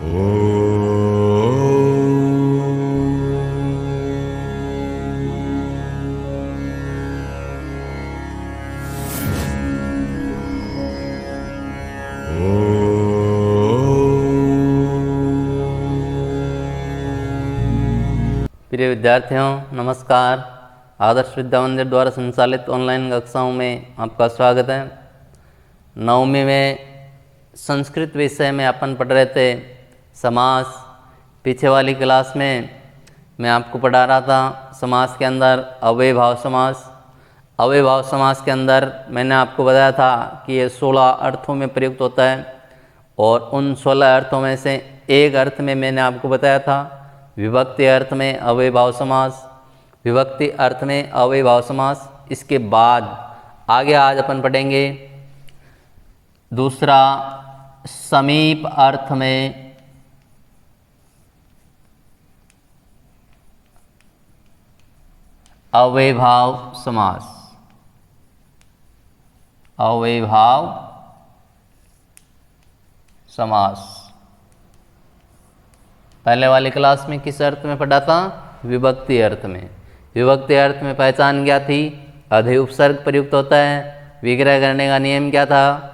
प्रिय विद्यार्थियों नमस्कार। आदर्श विद्या मंदिर द्वारा संचालित ऑनलाइन कक्षाओं में आपका स्वागत है। नवमी में संस्कृत विषय में अपन पढ़ रहे थे समास। पीछे वाली क्लास में मैं आपको पढ़ा रहा था समास के अंदर अव्ययभाव समास। अव्ययभाव समास के अंदर मैंने आपको बताया था कि ये 16 अर्थों में प्रयुक्त होता है और उन 16 अर्थों में से एक अर्थ में मैंने आपको बताया था विभक्ति अर्थ में अव्ययभाव समास। विभक्ति अर्थ में अव्ययभाव समास। इसके बाद आगे आज अपन पढ़ेंगे दूसरा समीप अर्थ में अव्ययभाव समास। अव्ययभाव समास पहले वाली क्लास में किस अर्थ में पढ़ा था? विभक्ति अर्थ में। विभक्ति अर्थ में पहचान क्या थी? अधि उपसर्ग प्रयुक्त होता है। विग्रह करने का नियम क्या था?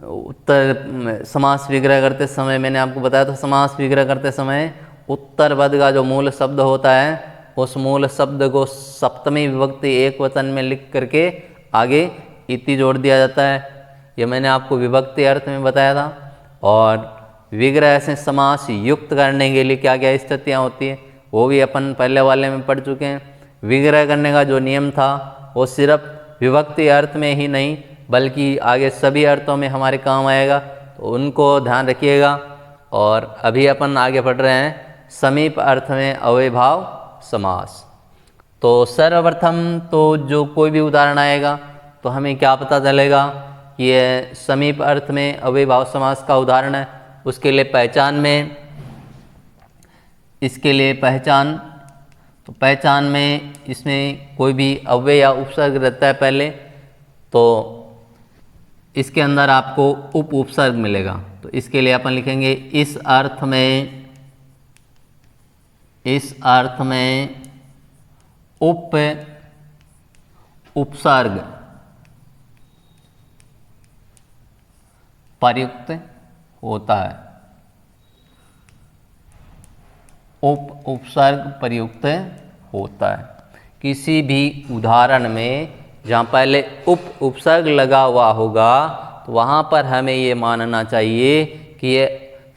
उत्तर समास विग्रह करते समय मैंने आपको बताया था समास विग्रह करते समय उत्तर पद का जो मूल शब्द होता है उस मूल शब्द को सप्तमी विभक्ति एक वचन में लिख करके आगे इति जोड़ दिया जाता है। ये मैंने आपको विभक्ति अर्थ में बताया था। और विग्रह से समास युक्त करने के लिए क्या क्या स्थितियाँ होती है वो भी अपन पहले वाले में पढ़ चुके हैं। विग्रह करने का जो नियम था वो सिर्फ विभक्ति अर्थ में ही नहीं बल्कि आगे सभी अर्थों में हमारे काम आएगा, तो उनको ध्यान रखिएगा। और अभी अपन आगे पढ़ रहे हैं समीप अर्थ में अव्ययभाव समास। तो सर्वप्रथम तो जो कोई भी उदाहरण आएगा तो हमें क्या पता चलेगा कि ये समीप अर्थ में अव्ययभाव समास का उदाहरण है। उसके लिए पहचान में इसके लिए पहचान तो पहचान में इसमें कोई भी अव्यय या उपसर्ग रहता है पहले, तो इसके अंदर आपको उप उपसर्ग मिलेगा। तो इसके लिए अपन लिखेंगे इस अर्थ में उप उपसर्ग प्रयुक्त होता है। उप उपसर्ग प्रयुक्त होता है। किसी भी उदाहरण में जहाँ पहले उप उपसर्ग लगा हुआ होगा तो वहाँ पर हमें ये मानना चाहिए कि ये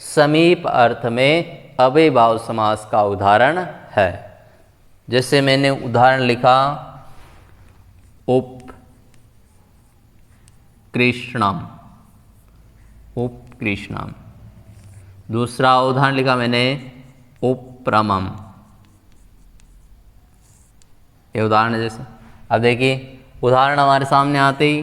समीप अर्थ में अव्ययभाव समास का उदाहरण है। जैसे मैंने उदाहरण लिखा उपकृष्णम। उपकृष्णम। दूसरा उदाहरण लिखा मैंने उप्रमम। ये उदाहरण है। जैसे अब देखिए उदाहरण हमारे सामने आते ही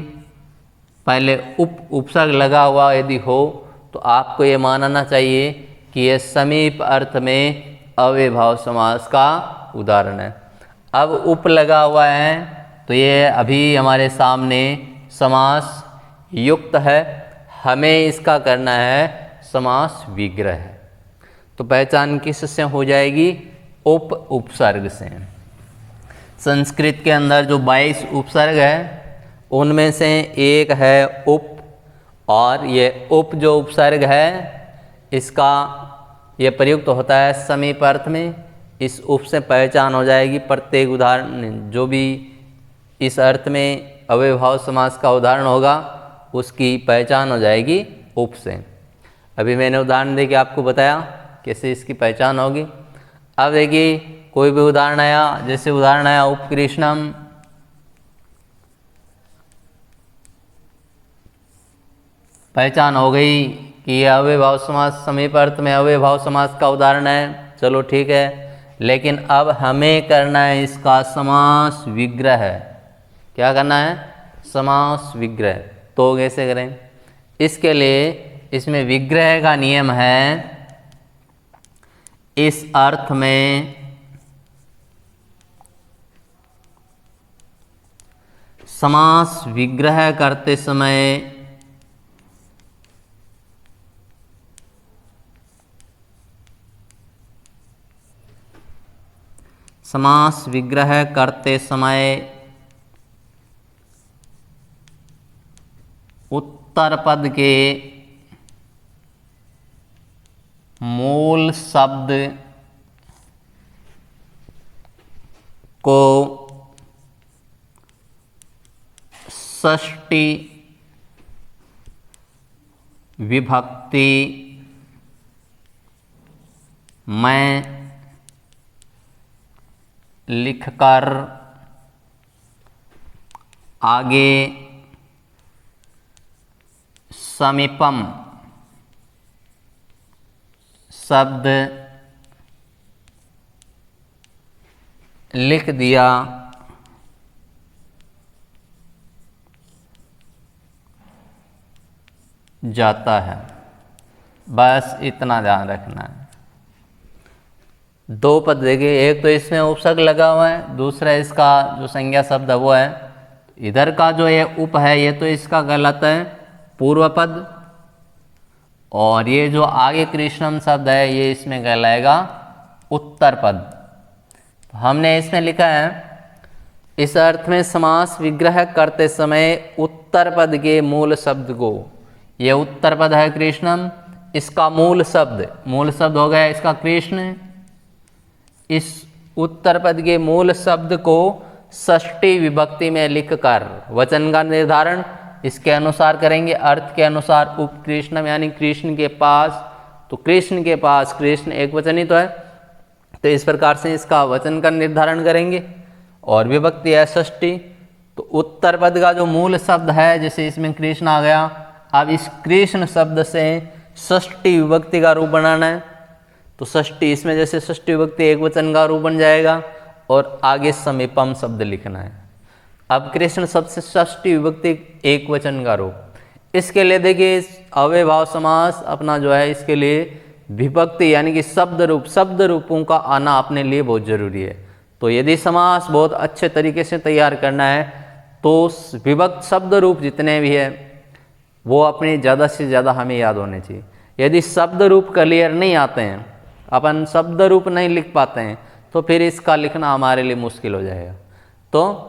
पहले उप उपसर्ग लगा हुआ यदि हो तो आपको ये मानना चाहिए कि यह समीप अर्थ में अव्ययभाव समास का उदाहरण है। अब उप लगा हुआ है तो ये अभी हमारे सामने समास युक्त है। हमें इसका करना है समास विग्रह। तो पहचान किससे हो जाएगी? उप उपसर्ग से। संस्कृत के अंदर जो 22 उपसर्ग है उनमें से एक है उप, और ये उप जो उपसर्ग है इसका ये प्रयुक्त होता है समीप अर्थ में। इस उप से पहचान हो जाएगी। प्रत्येक उदाहरण जो भी इस अर्थ में अव्ययभाव समास का उदाहरण होगा उसकी पहचान हो जाएगी उप से। अभी मैंने उदाहरण देके आपको बताया कैसे इसकी पहचान होगी। अब देखिए कोई भी उदाहरण आया, जैसे उदाहरण आया उपकृष्णम। पहचान हो गई कि यह अव्ययभाव समास समीप अर्थ में अव्ययभाव समास का उदाहरण है। चलो ठीक है, लेकिन अब हमें करना है इसका समास विग्रह। क्या करना है? समास विग्रह। तो कैसे करें? इसके लिए इसमें विग्रह का नियम है इस अर्थ में समास विग्रह करते समय समास विग्रह करते समय उत्तर पद के मूल शब्द को षष्ठी विभक्ति में लिखकर आगे समीपम शब्द लिख दिया जाता है। बस इतना ध्यान रखना है। दो पद देखिए, एक तो इसमें उपसर्ग लगा हुआ है, दूसरा इसका जो संज्ञा शब्द है वो है। इधर का जो ये उप है ये तो इसका कहलाता है पूर्व पद, और ये जो आगे कृष्णम शब्द है ये इसमें कहलाएगा उत्तर पद। हमने इसमें लिखा है इस अर्थ में समास विग्रह करते समय उत्तर पद के मूल शब्द को, ये उत्तर पद है कृष्णम, इसका मूल शब्द हो गया इसका कृष्ण। इस उत्तर पद के मूल शब्द को षष्ठी विभक्ति में लिखकर वचन का निर्धारण इसके अनुसार करेंगे, अर्थ के अनुसार। उपकृष्णम यानी कृष्ण के पास, तो कृष्ण के पास, कृष्ण एक वचन ही तो है, तो इस प्रकार से इसका वचन का निर्धारण करेंगे। और विभक्ति है षष्ठी, तो उत्तर पद का जो मूल शब्द है, जैसे इसमें कृष्ण आ गया, अब इस कृष्ण शब्द से षष्ठी विभक्ति का रूप बनाना है, तो षष्ठी, इसमें जैसे षष्ठी विभक्ति एक वचन का रूप बन जाएगा, और आगे समीपम शब्द लिखना है। अब कृष्ण शब्द से षष्ठी विभक्ति एक वचन का रूप। इसके लिए देखिए अव्ययभाव समास अपना जो है, इसके लिए विभक्ति यानी कि शब्द रूपों का आना अपने लिए बहुत जरूरी है। तो यदि समास बहुत अच्छे तरीके से तैयार करना है तो विभक्त शब्द रूप जितने भी है वो अपने ज़्यादा से ज़्यादा हमें याद होने चाहिए। यदि शब्द रूप क्लियर नहीं आते हैं, अपन शब्द रूप नहीं लिख पाते हैं, तो फिर इसका लिखना हमारे लिए मुश्किल हो जाएगा। तो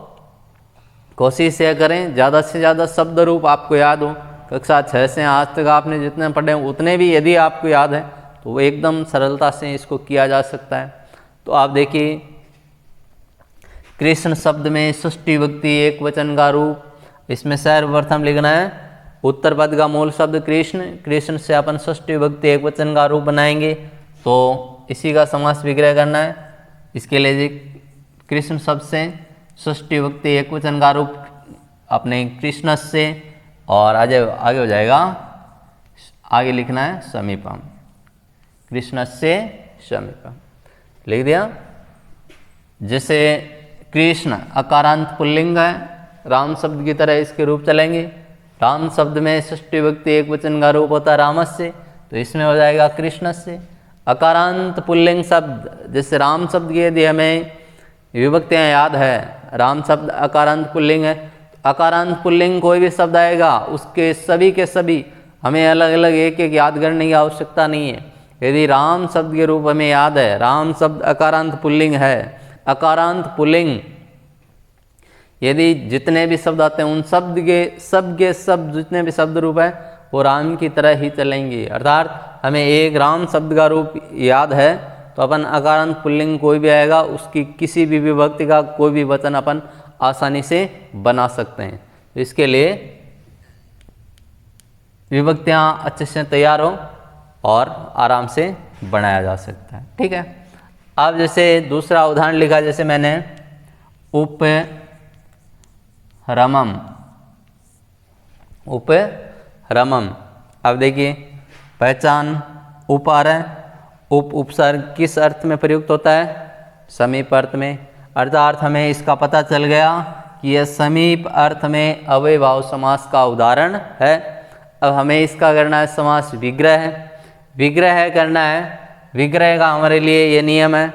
कोशिश यह करें ज़्यादा से ज़्यादा शब्द रूप आपको याद हो। कक्षा 6 से आज तक आपने जितने पढ़े उतने भी यदि आपको याद है तो वो एकदम सरलता से इसको किया जा सकता है। तो आप देखिए कृष्ण शब्द में षष्ठी विभक्ति एक वचन का रूप, इसमें सर्वप्रथम लिखना है उत्तर पद का मूल शब्द कृष्ण से अपन षष्ठी विभक्ति एक वचन का रूप बनाएंगे, तो इसी का समास विग्रह करना है। इसके लिए जी कृष्ण शब्द से षष्ठी विभक्ति एक वचन का रूप अपने कृष्ण से, और आगे हो जाएगा, आगे लिखना है समीपम, कृष्ण से समीपम लिख दिया। जैसे कृष्ण अकारांत पुल्लिंग है, राम शब्द की तरह इसके रूप चलेंगे। राम शब्द में षष्ठी विभक्ति एक वचन का रूप होता है रामस्य, तो इसमें हो जाएगा कृष्ण से। अकारांत पुल्लिंग शब्द जैसे राम शब्द की यदि हमें विभक्तियाँ याद है, राम शब्द अकारांत पुल्लिंग है, अकारांत पुल्लिंग कोई भी शब्द आएगा उसके सभी के सभी हमें अलग अलग एक एक याद करने की आवश्यकता नहीं है। यदि राम शब्द के रूप हमें याद है, राम शब्द अकारांत पुल्लिंग है, अकारांत पुल्लिंग, यदि जितने भी शब्द आते हैं उन शब्द के सब जितने भी शब्द रूप है वो राम की तरह ही चलेंगे। अर्थात हमें एक राम शब्द का रूप याद है तो अपन अकारांत पुल्लिंग कोई भी आएगा उसकी किसी भी विभक्ति का कोई भी वचन अपन आसानी से बना सकते हैं। तो इसके लिए विभक्तियाँ अच्छे से तैयार हो और आराम से बनाया जा सकता है। ठीक है, अब जैसे दूसरा उदाहरण लिखा, जैसे मैंने उपरमम। अब देखिए पहचान उप आ रहा है, उपसर्ग किस अर्थ में प्रयुक्त होता है? समीप अर्थ में। अर्थात हमें इसका पता चल गया कि यह समीप अर्थ में अव्ययभाव समास का उदाहरण है। अब हमें इसका करना है समास विग्रह करना है। विग्रह का हमारे लिए ये नियम है,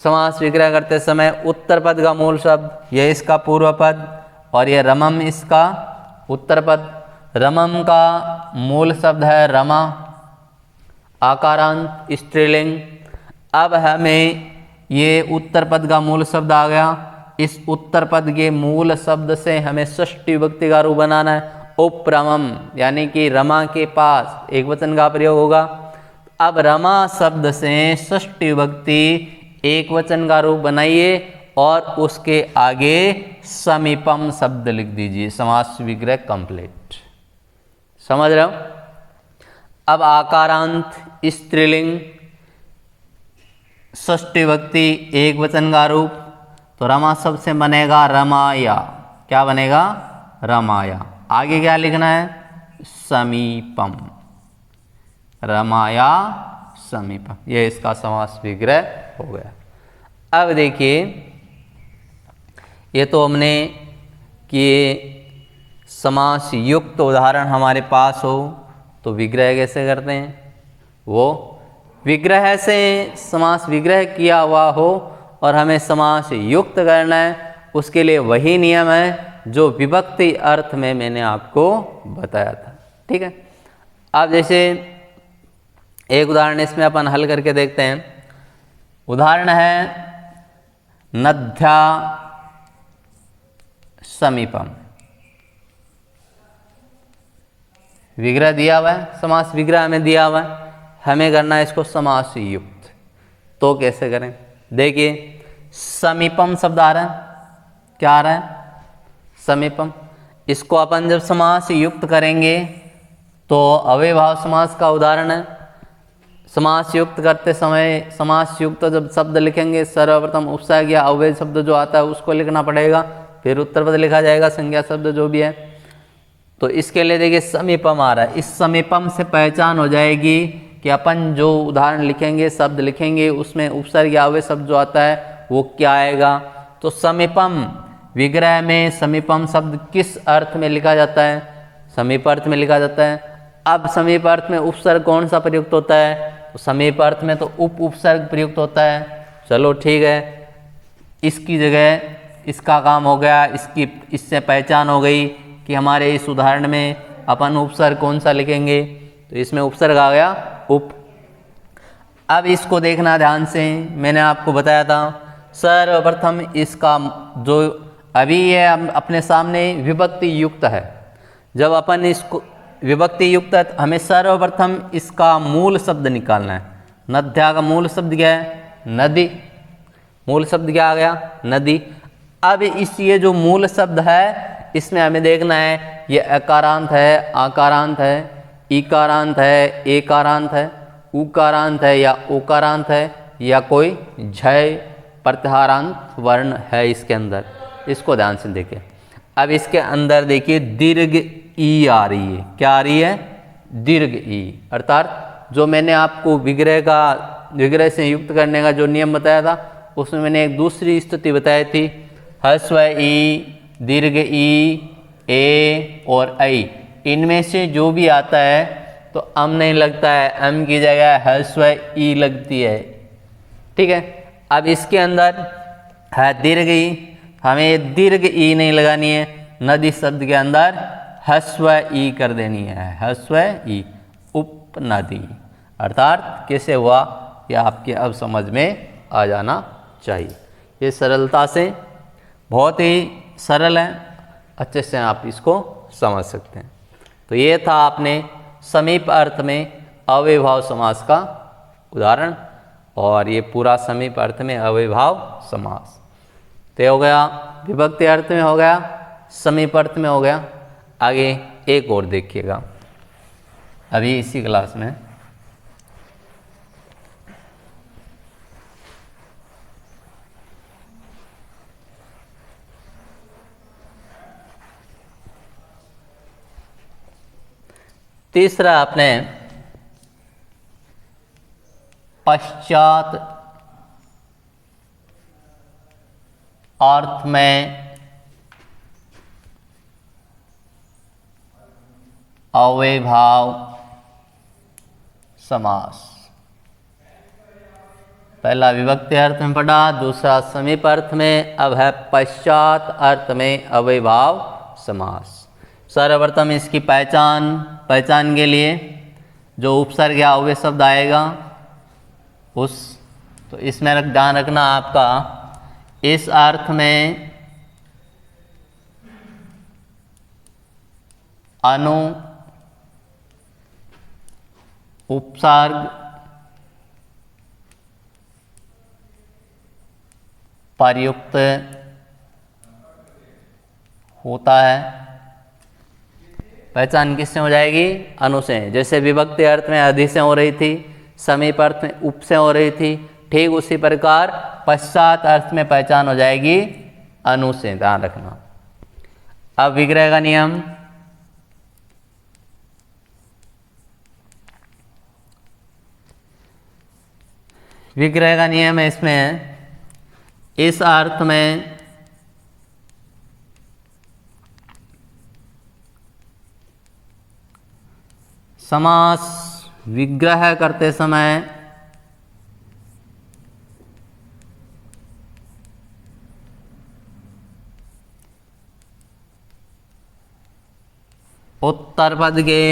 समास विग्रह करते समय उत्तर पद का मूल शब्द यह इसका पूर्व पद और यह रमम इसका उत्तर पद। रमम का मूल शब्द है रमा, आकारांत स्त्रीलिंग। अब हमें ये उत्तर पद का मूल शब्द आ गया। इस उत्तर पद के मूल शब्द से हमें षष्ठी विभक्ति का रूप बनाना है। उपरमम यानी कि रमा के पास एक वचन का प्रयोग होगा। अब रमा शब्द से षष्ठी विभक्ति एक वचन का रूप बनाइए और उसके आगे समीपम शब्द लिख दीजिए। समास विग्रह कंप्लीट। समझ रहे हो? अब आकारांत स्त्रीलिंग षष्ठी विभक्ति एक वचन का रूप, तो रमा शब्द से बनेगा रमाया। क्या बनेगा? रमाया। आगे क्या लिखना है? समीपम। रमाया समीपम। यह इसका समास विग्रह हो गया। अब देखिए, ये तो हमने कि समास युक्त उदाहरण हमारे पास हो तो विग्रह कैसे करते हैं। वो विग्रह से समास विग्रह किया हुआ हो और हमें समास युक्त करना है, उसके लिए वही नियम है जो विभक्ति अर्थ में मैंने आपको बताया था। ठीक है। अब जैसे एक उदाहरण इसमें अपन हल करके देखते हैं। उदाहरण है नद्या समीपम। विग्रह दिया हुआ है, समास विग्रह हमें दिया हुआ है, हमें करना है इसको समास युक्त। तो कैसे करें? देखिए, समीपम शब्द आ रहा है। क्या आ रहा है? समीपम। इसको अपन जब समास युक्त करेंगे तो अव्ययभाव समास का उदाहरण है। समास युक्त करते समय समास युक्त जब शब्द लिखेंगे, सर्वप्रथम उपसर्ग या अव्यय शब्द जो आता है उसको लिखना पड़ेगा, फिर उत्तरपद लिखा जाएगा, संज्ञा शब्द जो भी है। तो इसके लिए देखिए समीपम आ रहा है। इस समीपम से पहचान हो जाएगी कि अपन जो उदाहरण लिखेंगे, शब्द लिखेंगे, उसमें उपसर्ग या अव्यय शब्द जो आता है वो क्या आएगा। तो समीपम विग्रह में समीपम शब्द किस अर्थ में लिखा जाता है? समीप अर्थ में लिखा जाता है। अब समीप अर्थ में उपसर्ग कौन सा प्रयुक्त होता है? तो समीप अर्थ में तो उपसर्ग प्रयुक्त होता है। चलो ठीक है, इसकी जगह इसका काम हो गया, इससे पहचान हो गई कि हमारे इस उदाहरण में अपन उपसर्ग कौन सा लिखेंगे। तो इसमें उपसर्ग आ गया उप। अब इसको देखना ध्यान से, मैंने आपको बताया था सर्वप्रथम इसका जो अभी ये अपने सामने विभक्ति युक्त है। जब अपन इसको विभक्ति युक्त है तो हमें सर्वप्रथम इसका मूल शब्द निकालना है। नद्या का मूल शब्द क्या है? नदी। मूल शब्द क्या आ गया? नदी। अब ये जो मूल शब्द है इसमें हमें देखना है ये अकारांत है, आकारांत है, इकारांत है, एकारांत है, उकारांत है या ओकारांत है, या कोई झय प्रत्याहारांत वर्ण है इसके अंदर। इसको ध्यान से देखिए। अब इसके अंदर देखिए दीर्घ ई आ रही है। क्या आ रही है? दीर्घ ई। अर्थात जो मैंने आपको विग्रह से युक्त करने का जो नियम बताया था उसमें मैंने एक दूसरी स्थिति बताई थी। ह्रस्व ई, दीर्घ ई, ए और ऐ, इनमें से जो भी आता है तो अम नहीं लगता है, अम की जगह ह्रस्व ई लगती है। ठीक है। अब इसके अंदर है दीर्घ ई, हमें दीर्घ ई नहीं लगानी है, नदी शब्द के अंदर ह्रस्व ई कर देनी है। ह्रस्व ई, उपनदी। अर्थात कैसे हुआ यह आपके अब समझ में आ जाना चाहिए। ये सरलता से, बहुत ही सरल है, अच्छे से आप इसको समझ सकते हैं। तो ये था आपने समीप अर्थ में अव्ययभाव समास का उदाहरण, और ये पूरा समीप अर्थ में अव्ययभाव समास तो हो गया। विभक्ति अर्थ में हो गया, समीप अर्थ में हो गया। आगे एक और देखिएगा अभी इसी क्लास में। तीसरा आपने पश्चात अर्थ में अव्ययभाव समास। पहला विभक्ति अर्थ में पढ़ा, दूसरा समीप अर्थ में, अब है पश्चात अर्थ में अव्ययभाव समास। सर्वप्रथम इसकी पहचान के लिए जो उपसर्ग या अव्यय शब्द आएगा उस तो इसमें ध्यान रखना आपका, इस अर्थ में अनु उपसर्ग प्रयुक्त होता है। पहचान किससे हो जाएगी? अनु से। जैसे विभक्ति अर्थ में अधि से हो रही थी, समीप अर्थ में उप से हो रही थी, ठीक उसी प्रकार पश्चात अर्थ में पहचान हो जाएगी अनु से, ध्यान रखना। अब विग्रह का नियम, विग्रह का नियम है इसमें, इस अर्थ में समास विग्रह करते समय उत्तर पद के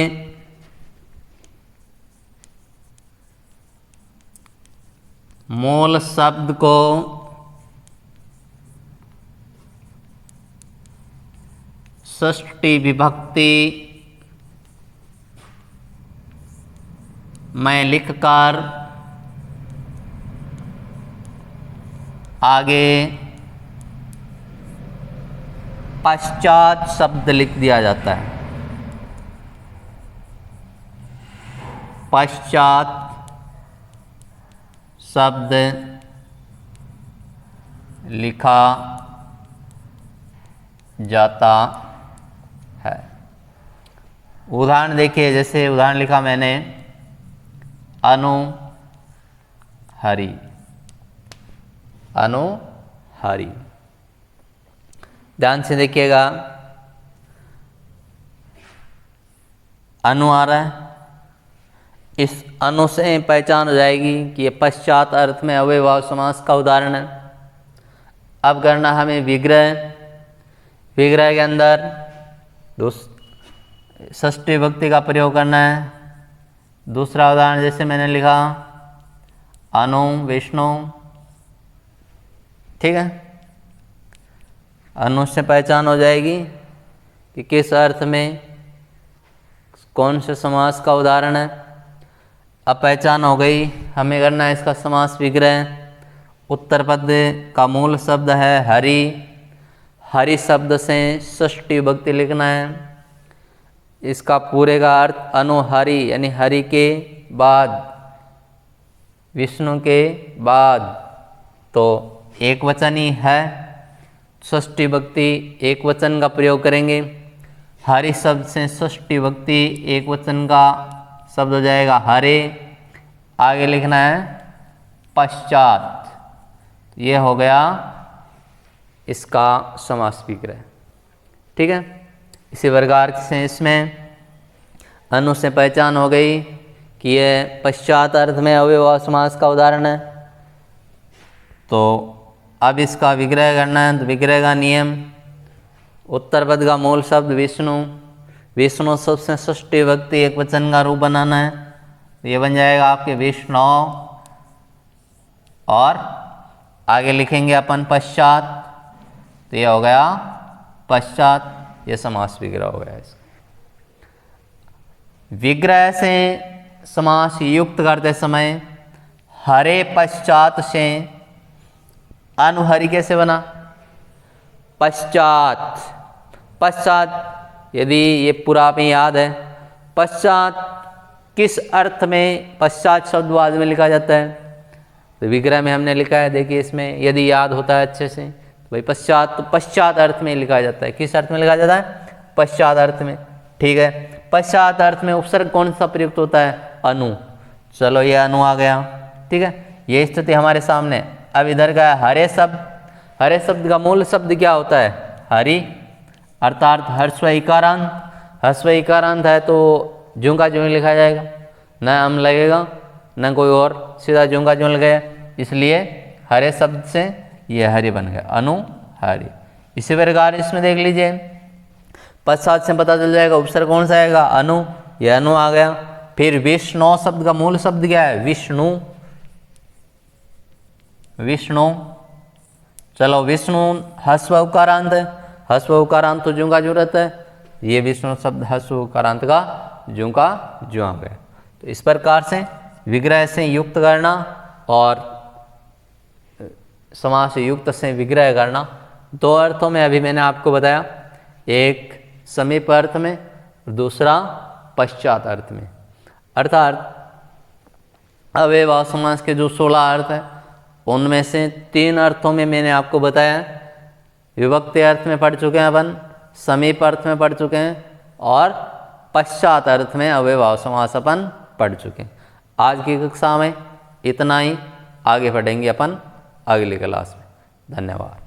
मूल शब्द को षष्ठी विभक्ति में लिखकर आगे पश्चात शब्द लिख दिया जाता है। पश्चात शब्द लिखा जाता है। उदाहरण देखिए, जैसे उदाहरण लिखा मैंने, अनु हरि, अनु हरि। ध्यान से देखिएगा, अनु आ रहा है, इस अनु से पहचान हो जाएगी कि ये पश्चात अर्थ में अव्ययभाव समास का उदाहरण है। अब करना हमें विग्रह, विग्रह के अंदर षष्ठी विभक्ति का प्रयोग करना है। दूसरा उदाहरण जैसे मैंने लिखा, अनु विष्णु, ठीक है। अनु से पहचान हो जाएगी कि किस अर्थ में कौन से समास का उदाहरण है। अब पहचान हो गई, हमें करना है इसका समास विग्रह। उत्तर पद का मूल शब्द है हरि, हरि शब्द से षष्ठी विभक्ति लिखना है। इसका पूरे का अर्थ अनु हरि, यानी हरि के बाद, विष्णु के बाद, तो एक वचन ही है, षष्ठी विभक्ति एक वचन का प्रयोग करेंगे। हरि शब्द से षष्ठी विभक्ति एक वचन का शब्द हो जाएगा हरे। आगे लिखना है पश्चात, ये हो गया इसका समास विग्रह, ठीक है। इसी प्रकार से इसमें अनु से पहचान हो गई कि यह पश्चात अर्थ में अव्ययभाव समास का उदाहरण है। तो अब इसका विग्रह करना है। तो विग्रह का नियम, उत्तर पद का मूल शब्द विष्णु, विष्णु शब्द से षष्ठी विभक्ति एक वचन का रूप बनाना है। तो ये बन जाएगा आपके विष्णु, और आगे लिखेंगे अपन पश्चात, तो ये हो गया पश्चात, ये समास विग्रह हो गया। इसका विग्रह से समास युक्त करते समय हरे पश्चात से अनुहरि कैसे बना? पश्चात, पश्चात, यदि ये पूरा आपको याद है, पश्चात किस अर्थ में पश्चात शब्द बाद में लिखा जाता है? तो विग्रह में हमने लिखा है, देखिए इसमें यदि याद होता है अच्छे से, तो भाई पश्चात, तो पश्चात अर्थ में लिखा जाता है। किस अर्थ में लिखा जाता है? पश्चात अर्थ में, ठीक है। पश्चात अर्थ में उपसर्ग कौन सा प्रयुक्त होता है? अनु। चलो ये अनु आ गया, ठीक है। ये स्थिति हमारे सामने। अब इधर का है हरे शब्द। हरे शब्द का मूल शब्द क्या होता है? हरि, अर्थात हर्स्व इकारांत। हर्स्व इकारांत है तो ज्यों का ज्यों लिखा जाएगा, न अम लगेगा न कोई और, सीधा ज्यों का ज्यों लगेगा। इसलिए हरे शब्द से ये हरि बन गया, अनु हरि। इसी प्रकार इसमें देख लीजिए, पश्चात से पता चल जाएगा उपसर्ग कौन सा आएगा? अनु, ये अनु आ गया। फिर विष्णु शब्द का मूल शब्द क्या है? विष्णु, विष्णु। चलो विष्णु हस्व उकारांत है, हस्व उकारांत तो ज्यों का ज्यों रहता है, ये विष्णु शब्द हस्व उकारांत का ज्यों आ गया। तो इस प्रकार से विग्रह से युक्त करना और समास युक्त से विग्रह करना, दो अर्थों में अभी मैंने आपको बताया, एक समीप अर्थ में, दूसरा पश्चात अर्थ में। अर्थात अव्ययभाव समास के जो 16 अर्थ हैं उनमें से 3 अर्थों में मैंने आपको बताया, विभक्ति अर्थ में पढ़ चुके हैं अपन, समीप अर्थ में पढ़ चुके हैं और पश्चात अर्थ में अव्ययभाव समास अपन पढ़ चुके हैं। आज की कक्षा में इतना ही, आगे पढ़ेंगे अपन अगली क्लास में। धन्यवाद।